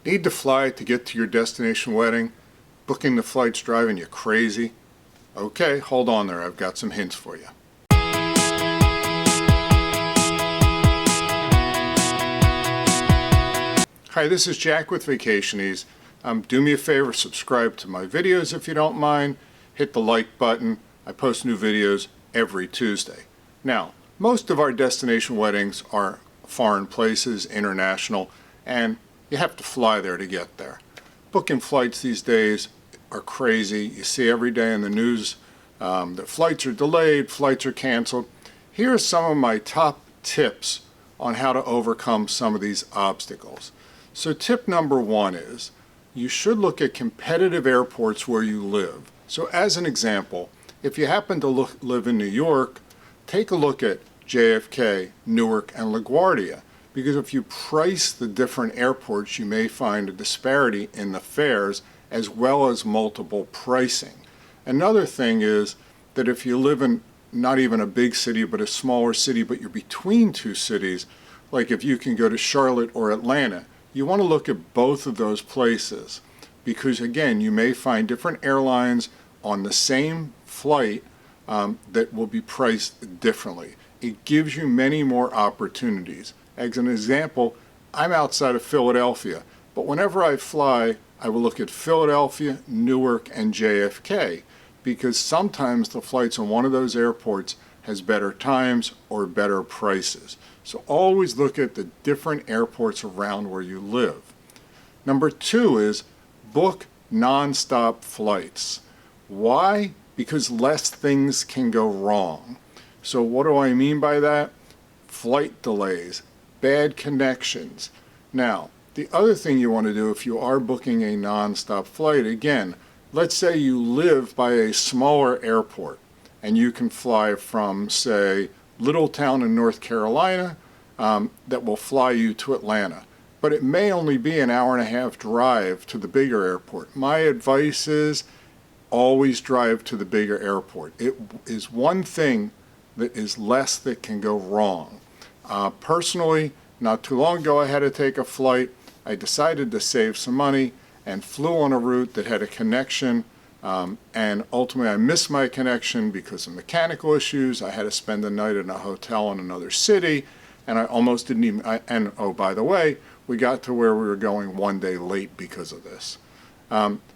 Need to fly to get to your destination wedding? Booking the flight's driving you crazy? Okay, hold on there. I've got some hints for you. Hi, this is Jack with Vacationese. Do me a favor, subscribe to my videos if you don't mind. Hit the like button. I post new videos every Tuesday. Now, most of our destination weddings are foreign places, international, and you have to fly there to get there. Booking flights these days are crazy. You see every day in the news that flights are delayed, flights are canceled. Here are some of my top tips on how to overcome some of these obstacles. So tip number one is you should look at competitive airports where you live. So as an example, if you happen to live in New York, take a look at JFK, Newark, and LaGuardia, because if you price the different airports, you may find a disparity in the fares as well as multiple pricing. Another thing is that if you live in not even a big city but a smaller city, but you're between two cities, like if you can go to Charlotte or Atlanta, you want to look at both of those places, because again, you may find different airlines on the same flight that will be priced differently. It gives you many more opportunities. As an example, I'm outside of Philadelphia, but whenever I fly, I will look at Philadelphia, Newark, and JFK, because sometimes the flights on one of those airports has better times or better prices. So always look at the different airports around where you live. Number two is book non-stop flights. Why? Because less things can go wrong. So what do I mean by that? Flight delays, bad connections. Now, the other thing you want to do if you are booking a non-stop flight, again, let's say you live by a smaller airport and you can fly from, say, little town in North Carolina that will fly you to Atlanta. But it may only be an hour and a half drive to the bigger airport. My advice is always drive to the bigger airport. It is one thing that is less that can go wrong. Personally, not too long ago I had to take a flight. I decided to save some money and flew on a route that had a connection, and ultimately I missed my connection because of mechanical issues. I had to spend the night in a hotel in another city, and I almost didn't even, and oh, by the way, we got to where we were going one day late because of this.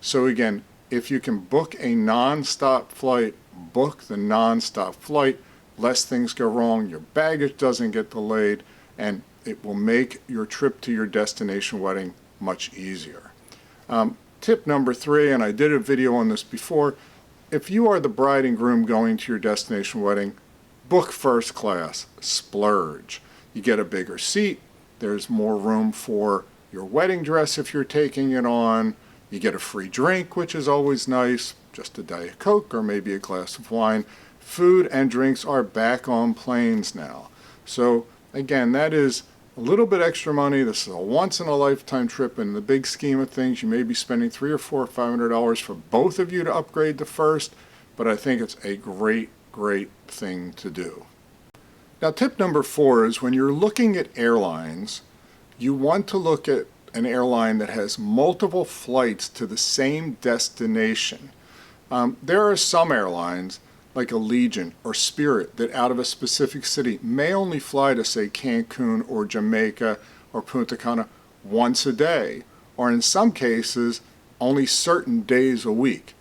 So again, if you can book a non-stop flight, book the non-stop flight. Less things go wrong, your baggage doesn't get delayed, and it will make your trip to your destination wedding much easier. Tip number three, and I did a video on this before, if you are the bride and groom going to your destination wedding, book first class, splurge. You get a bigger seat, there's more room for your wedding dress if you're taking it on, you get a free drink, which is always nice, just a Diet Coke or maybe a glass of wine. Food and drinks are back on planes now. So again, that is a little bit extra money. This is a once-in-a-lifetime trip. In the big scheme of things, you may be spending $300 or $500 for both of you to upgrade to first, but I think it's a great, great thing to do. Now, tip number four is when you're looking at airlines, you want to look at an airline that has multiple flights to the same destination. There are some airlines like Allegiant or Spirit that out of a specific city may only fly to, say, Cancun or Jamaica or Punta Cana once a day, or in some cases only certain days a week.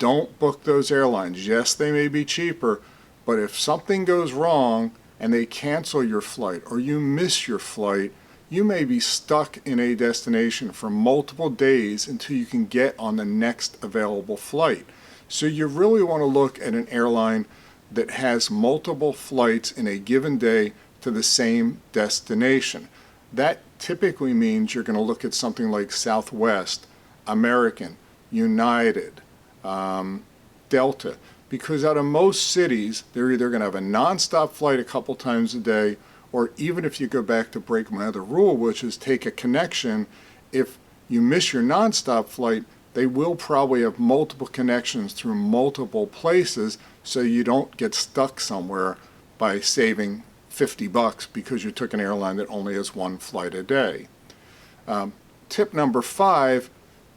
Don't book those airlines. Yes, they may be cheaper, but if something goes wrong and they cancel your flight or you miss your flight, you may be stuck in a destination for multiple days until you can get on the next available flight. So you really want to look at an airline that has multiple flights in a given day to the same destination. That typically means you're going to look at something like Southwest, American, United, Delta, because out of most cities, they're either going to have a nonstop flight a couple times a day, or even if you go back to break my other rule, which is take a connection, if you miss your nonstop flight, they will probably have multiple connections through multiple places so you don't get stuck somewhere by saving $50 because you took an airline that only has one flight a day. tip number 5,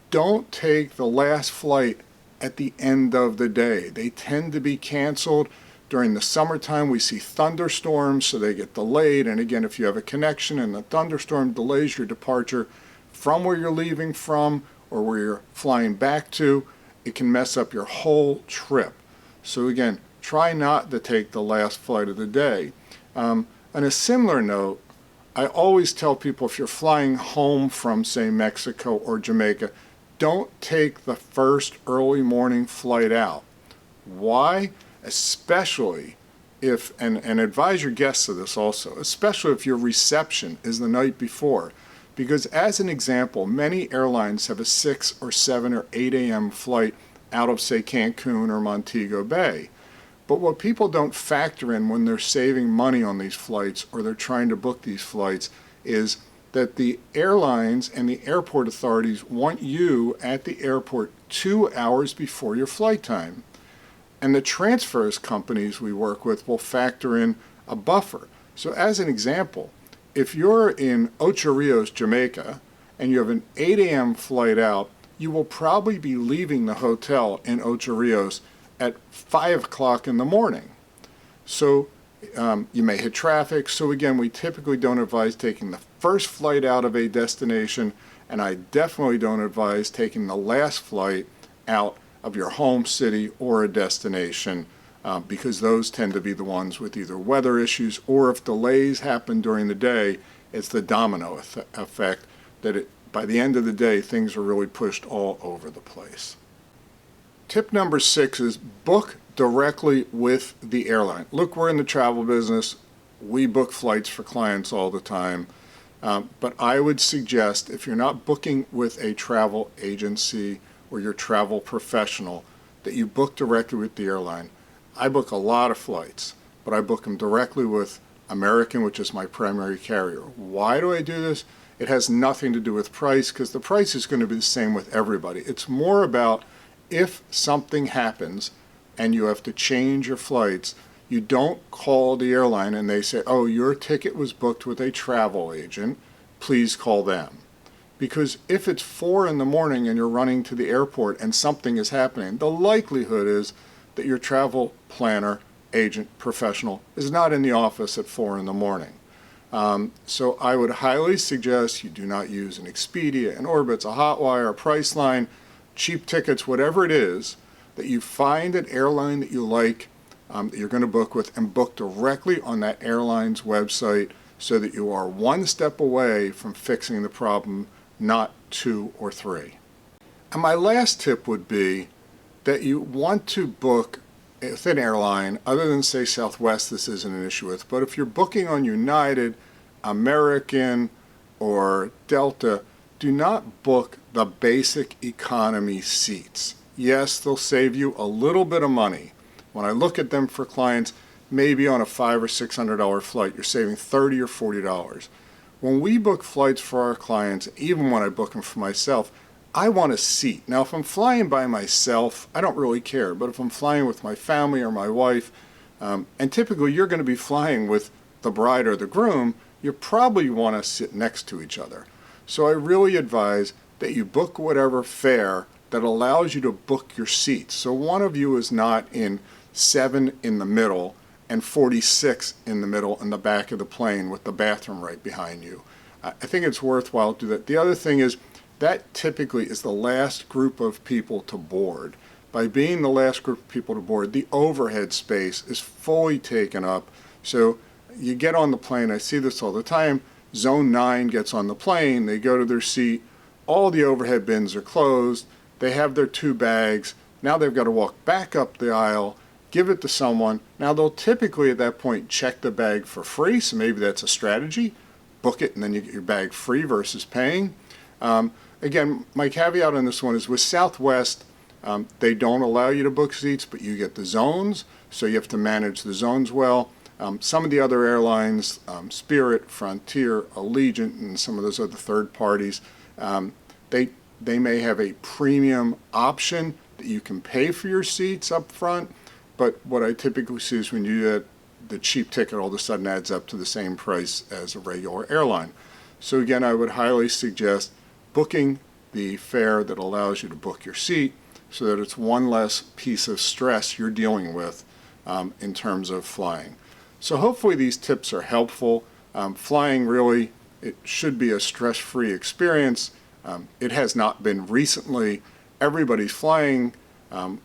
don't take the last flight at the end of the day. They tend to be canceled. During the summertime, we see thunderstorms, so they get delayed. And again, if you have a connection and the thunderstorm delays your departure from where you're leaving from or where you're flying back to, it can mess up your whole trip. So again, try not to take the last flight of the day. On a similar note, I always tell people if you're flying home from, say, Mexico or Jamaica, don't take the first early morning flight out. Why? Especially if, and advise your guests of this also, especially if your reception is the night before. Because as an example, many airlines have a 6 or 7 or 8 a.m. flight out of, say, Cancun or Montego Bay. But what people don't factor in when they're saving money on these flights or they're trying to book these flights is that the airlines and the airport authorities want you at the airport 2 hours before your flight time. And the transfers companies we work with will factor in a buffer. So as an example, if you're in Ocho Rios, Jamaica, and you have an 8 a.m. flight out, you will probably be leaving the hotel in Ocho Rios at 5 o'clock in the morning. So you may hit traffic. So again, we typically don't advise taking the first flight out of a destination, and I definitely don't advise taking the last flight out of your home city or a destination because those tend to be the ones with either weather issues or if delays happen during the day, it's the domino effect that by the end of the day, things are really pushed all over the place. Tip number 6 is book directly with the airline. Look, we're in the travel business. We book flights for clients all the time. But I would suggest if you're not booking with a travel agency or your travel professional, that you book directly with the airline. I book a lot of flights, but I book them directly with American, which is my primary carrier. Why do I do this? It has nothing to do with price because the price is going to be the same with everybody. It's more about if something happens and you have to change your flights, you don't call the airline and they say, oh, your ticket was booked with a travel agent, please call them. Because if it's 4 in the morning and you're running to the airport and something is happening, the likelihood is that your travel planner, agent, professional is not in the office at 4 in the morning. So I would highly suggest you do not use an Expedia, an Orbitz, a Hotwire, a Priceline, cheap tickets, whatever it is, that you find an airline that you like, that you're going to book with, and book directly on that airline's website so that you are one step away from fixing the problem, not 2 or 3. And my last tip would be that you want to book with an airline, other than say Southwest, this isn't an issue with, but if you're booking on United, American, or Delta, do not book the basic economy seats. Yes, they'll save you a little bit of money. When I look at them for clients, maybe on a $500 or $600 flight, you're saving $30 or $40. When we book flights for our clients, even when I book them for myself, I want a seat. Now, if I'm flying by myself, I don't really care. But if I'm flying with my family or my wife, and typically you're going to be flying with the bride or the groom, you probably want to sit next to each other. So I really advise that you book whatever fare that allows you to book your seats. So one of you is not in 7 in the middle and 46 in the middle in the back of the plane with the bathroom right behind you. I think it's worthwhile to do that. The other thing is that typically is the last group of people to board. By being the last group of people to board, the overhead space is fully taken up. So you get on the plane, I see this all the time, Zone 9 gets on the plane, they go to their seat, all the overhead bins are closed, they have their 2 bags, now they've got to walk back up the aisle, give it to someone. Now they'll typically at that point check the bag for free, so maybe that's a strategy. Book it and then you get your bag free versus paying. Again, my caveat on this one is with Southwest, they don't allow you to book seats, but you get the zones, so you have to manage the zones well. Some of the other airlines, Spirit, Frontier, Allegiant, and some of those other third parties, they may have a premium option that you can pay for your seats up front, but what I typically see is when you do that, the cheap ticket all of a sudden adds up to the same price as a regular airline. So again, I would highly suggest booking the fare that allows you to book your seat so that it's one less piece of stress you're dealing with in terms of flying. So hopefully these tips are helpful. Flying really, it should be a stress-free experience. It has not been recently. Everybody's flying.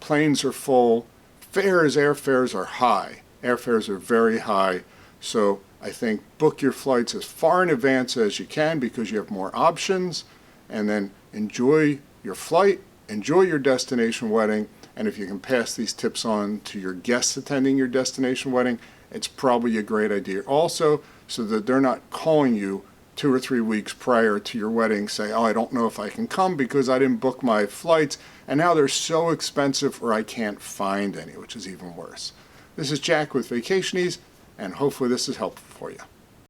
Planes are full. Airfares are high. Airfares are very high. So I think book your flights as far in advance as you can because you have more options, and then enjoy your flight, enjoy your destination wedding, and if you can pass these tips on to your guests attending your destination wedding, it's probably a great idea also, so that they're not calling you 2 or 3 weeks prior to your wedding saying, oh, I don't know if I can come because I didn't book my flights, and now they're so expensive or I can't find any, which is even worse. This is Jack with Vacationies, and hopefully this is helpful for you.